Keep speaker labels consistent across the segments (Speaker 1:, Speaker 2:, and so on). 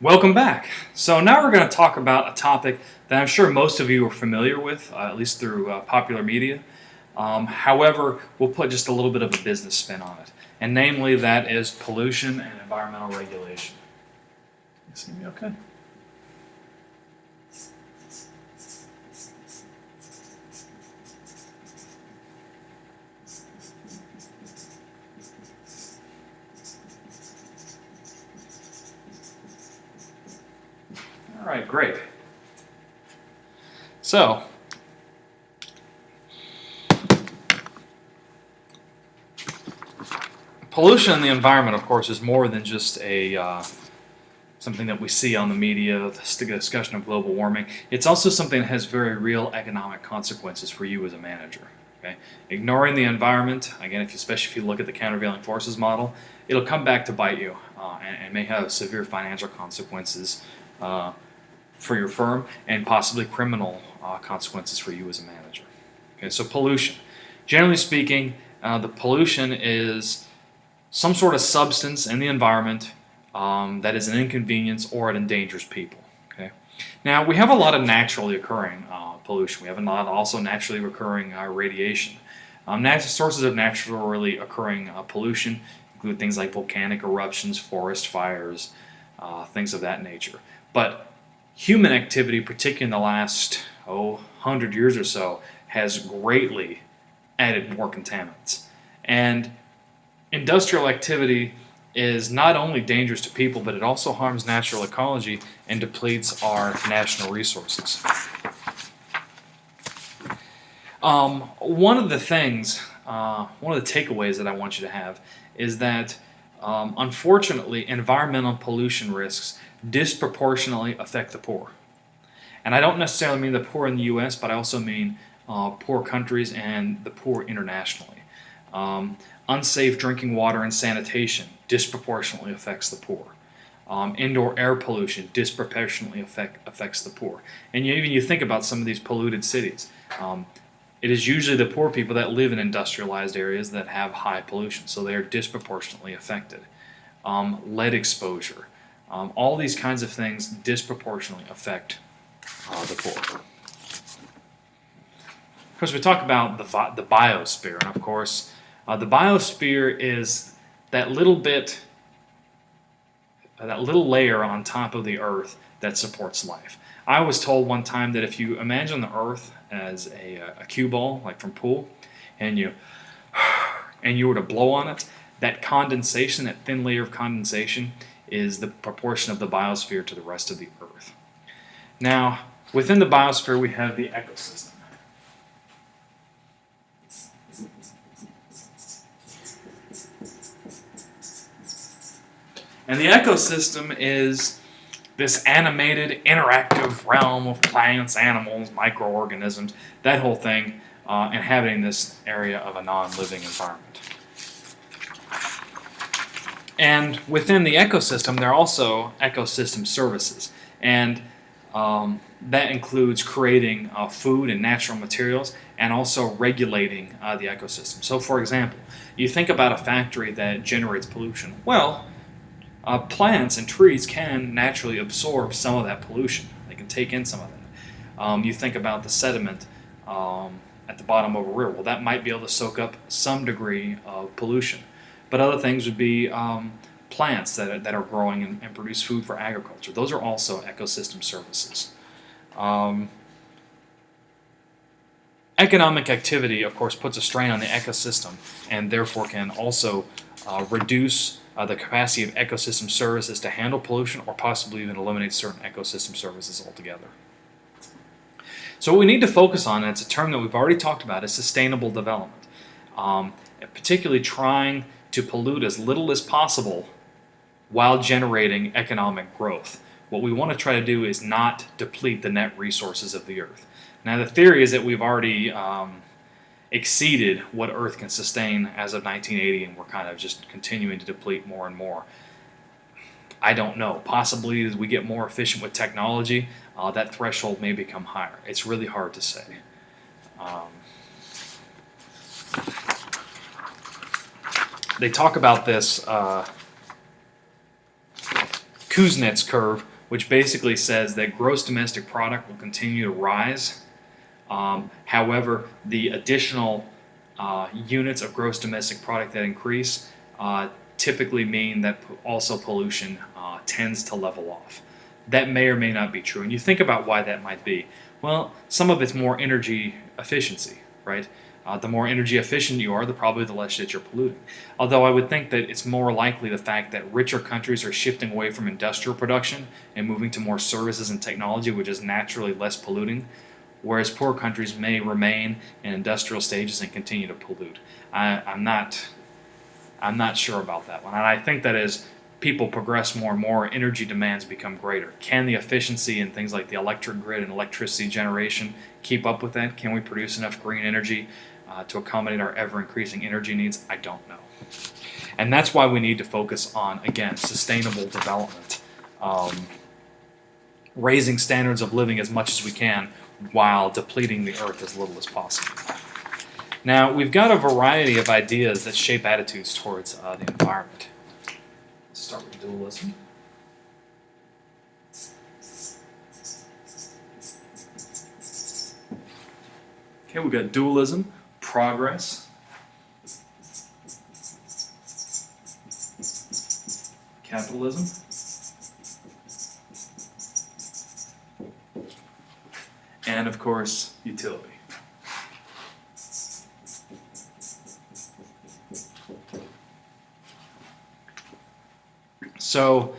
Speaker 1: Welcome back. So now we're going to talk about a topic that I'm sure most of you are familiar with, at least through popular media. However, we'll put just a little bit of a business spin on it, and namely that is pollution and environmental regulation. You see me okay? All right, great. So, pollution in the environment, of course, is more than just something that we see on the media, the discussion of global warming. It's also something that has very real economic consequences for you as a manager. Okay? Ignoring the environment, again, especially if you look at the countervailing forces model, it'll come back to bite you and may have severe financial consequences for your firm and possibly criminal consequences for you as a manager. Okay, so pollution. Generally speaking, the pollution is some sort of substance in the environment that is an inconvenience or it endangers people. Okay. Now, we have a lot of naturally occurring pollution. We have a lot also naturally occurring radiation. Natural sources of naturally occurring pollution include things like volcanic eruptions, forest fires, things of that nature. But human activity, particularly in the last 100 years or so, has greatly added more contaminants. And industrial activity is not only dangerous to people, but it also harms natural ecology and depletes our national resources. One of the takeaways that I want you to have is that unfortunately, environmental pollution risks disproportionately affect the poor. And I don't necessarily mean the poor in the U.S., but I also mean poor countries and the poor internationally. Unsafe drinking water and sanitation disproportionately affects the poor. Indoor air pollution disproportionately affects the poor. And you think about some of these polluted cities. It is usually the poor people that live in industrialized areas that have high pollution, so they are disproportionately affected. Lead exposure. All these kinds of things disproportionately affect the poor. Of course, we talk about the biosphere, and of course, the biosphere is that little layer on top of the Earth that supports life. I was told one time that if you imagine the Earth as a cue ball, like from pool, and you were to blow on it, that condensation, that thin layer of condensation, is the proportion of the biosphere to the rest of the Earth. Now, within the biosphere, we have the ecosystem. And the ecosystem is this animated, interactive realm of plants, animals, microorganisms, that whole thing, inhabiting this area of a non-living environment. And within the ecosystem, there are also ecosystem services. And that includes creating food and natural materials and also regulating the ecosystem. So, for example, you think about a factory that generates pollution. Well, plants and trees can naturally absorb some of that pollution. They can take in some of that. You think about the sediment at the bottom of a river. Well, that might be able to soak up some degree of pollution. But other things would be plants that are growing and produce food for agriculture. Those are also ecosystem services. Economic activity, of course, puts a strain on the ecosystem and therefore can also reduce the capacity of ecosystem services to handle pollution or possibly even eliminate certain ecosystem services altogether. So what we need to focus on, and it's a term that we've already talked about, is sustainable development. Particularly trying to pollute as little as possible while generating economic growth. What we want to try to do is not deplete the net resources of the Earth. Now, the theory is that we've already exceeded what Earth can sustain as of 1980, and we're kind of just continuing to deplete more and more. I don't know. Possibly as we get more efficient with technology, that threshold may become higher. It's really hard to say. They talk about this Kuznets curve, which basically says that gross domestic product will continue to rise. However, the additional units of gross domestic product that increase typically mean that also pollution tends to level off. That may or may not be true. And you think about why that might be. Well, some of it's more energy efficiency, right? The more energy efficient you are, probably the less that you're polluting. Although I would think that it's more likely the fact that richer countries are shifting away from industrial production and moving to more services and technology, which is naturally less polluting, whereas poor countries may remain in industrial stages and continue to pollute. I'm not sure about that one. And I think that as people progress more and more, energy demands become greater. Can the efficiency in things like the electric grid and electricity generation keep up with that? Can we produce enough green energy to accommodate our ever-increasing energy needs? I don't know. And that's why we need to focus on, again, sustainable development. Raising standards of living as much as we can while depleting the earth as little as possible. Now, we've got a variety of ideas that shape attitudes towards the environment. Let's start with dualism. Okay, we've got dualism, progress, capitalism, and of course, utility. So,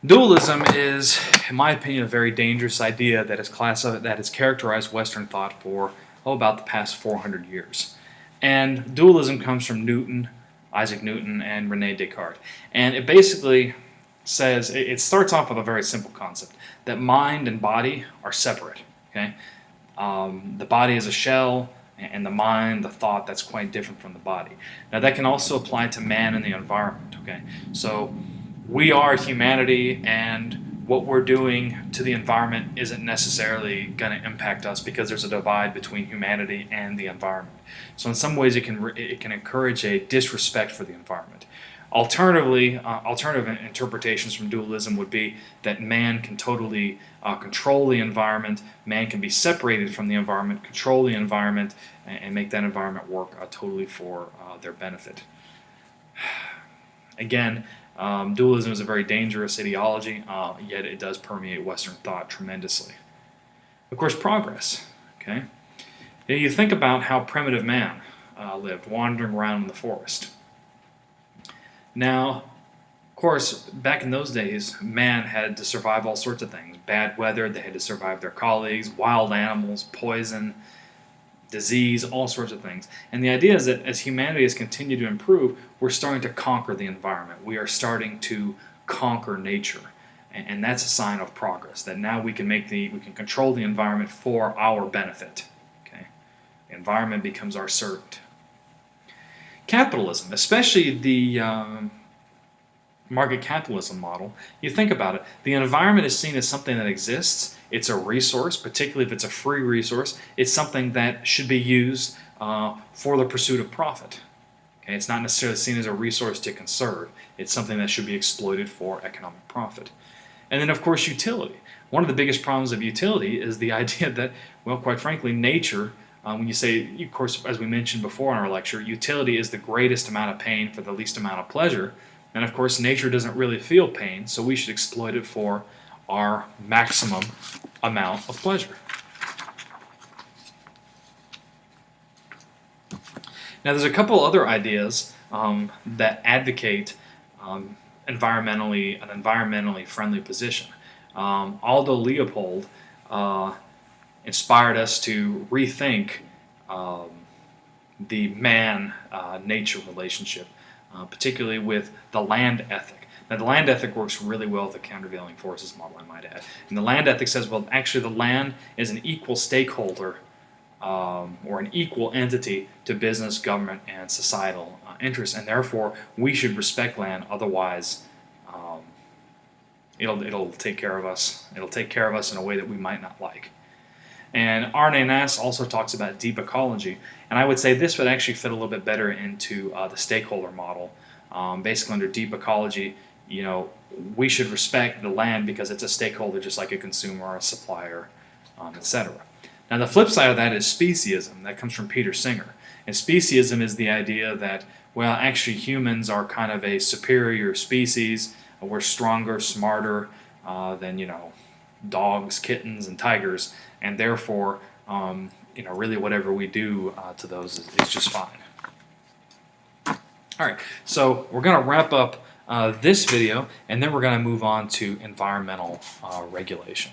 Speaker 1: dualism is, in my opinion, a very dangerous idea that has characterized Western thought for about the past 400 years. And dualism comes from Newton, Isaac Newton, and René Descartes. And it basically says, it starts off with a very simple concept, that mind and body are separate. Okay, the body is a shell, and the mind, the thought, that's quite different from the body. Now that can also apply to man and the environment. Okay, so we are humanity, and what we're doing to the environment isn't necessarily going to impact us because there's a divide between humanity and the environment. So in some ways it can encourage a disrespect for the environment. Alternatively, alternative interpretations from dualism would be that man can totally control the environment, man can be separated from the environment, control the environment, and make that environment work totally for their benefit. Again, dualism is a very dangerous ideology, yet it does permeate Western thought tremendously. Of course, progress. Okay, you think about how primitive man lived, wandering around in the forest. Now, of course, back in those days, man had to survive all sorts of things. Bad weather, they had to survive their colleagues, wild animals, poison, disease, all sorts of things. And the idea is that as humanity has continued to improve, we're starting to conquer the environment. We are starting to conquer nature. And that's a sign of progress, that now we can control the environment for our benefit. Okay? The environment becomes our servant. Capitalism, especially the market capitalism model, you think about it, the environment is seen as something that exists. It's a resource, particularly if it's a free resource. It's something that should be used for the pursuit of profit. Okay? It's not necessarily seen as a resource to conserve. It's something that should be exploited for economic profit. And then, of course, utility. One of the biggest problems of utility is the idea that, well, quite frankly, nature, when you say, of course, as we mentioned before in our lecture, utility is the greatest amount of pain for the least amount of pleasure. And of course, nature doesn't really feel pain, so we should exploit it for our maximum amount of pleasure. Now, there's a couple other ideas that advocate an environmentally friendly position. Aldo Leopold inspired us to rethink the man-nature relationship, particularly with the land ethic. Now, the land ethic works really well with the countervailing forces model, I might add. And the land ethic says, well, actually the land is an equal stakeholder or an equal entity to business, government, and societal interests, and therefore we should respect land. Otherwise, it'll take care of us. It'll take care of us in a way that we might not like. And Arne Naess also talks about deep ecology, and I would say this would actually fit a little bit better into the stakeholder model. Basically, under deep ecology, you know, we should respect the land because it's a stakeholder just like a consumer or a supplier, etc. Now the flip side of that is speciesism. That comes from Peter Singer. And speciesism is the idea that, well, actually humans are kind of a superior species. We're stronger, smarter than, you know, dogs, kittens, and tigers, and therefore, you know, really whatever we do to those is just fine. All right, so we're going to wrap up this video, and then we're going to move on to environmental regulation.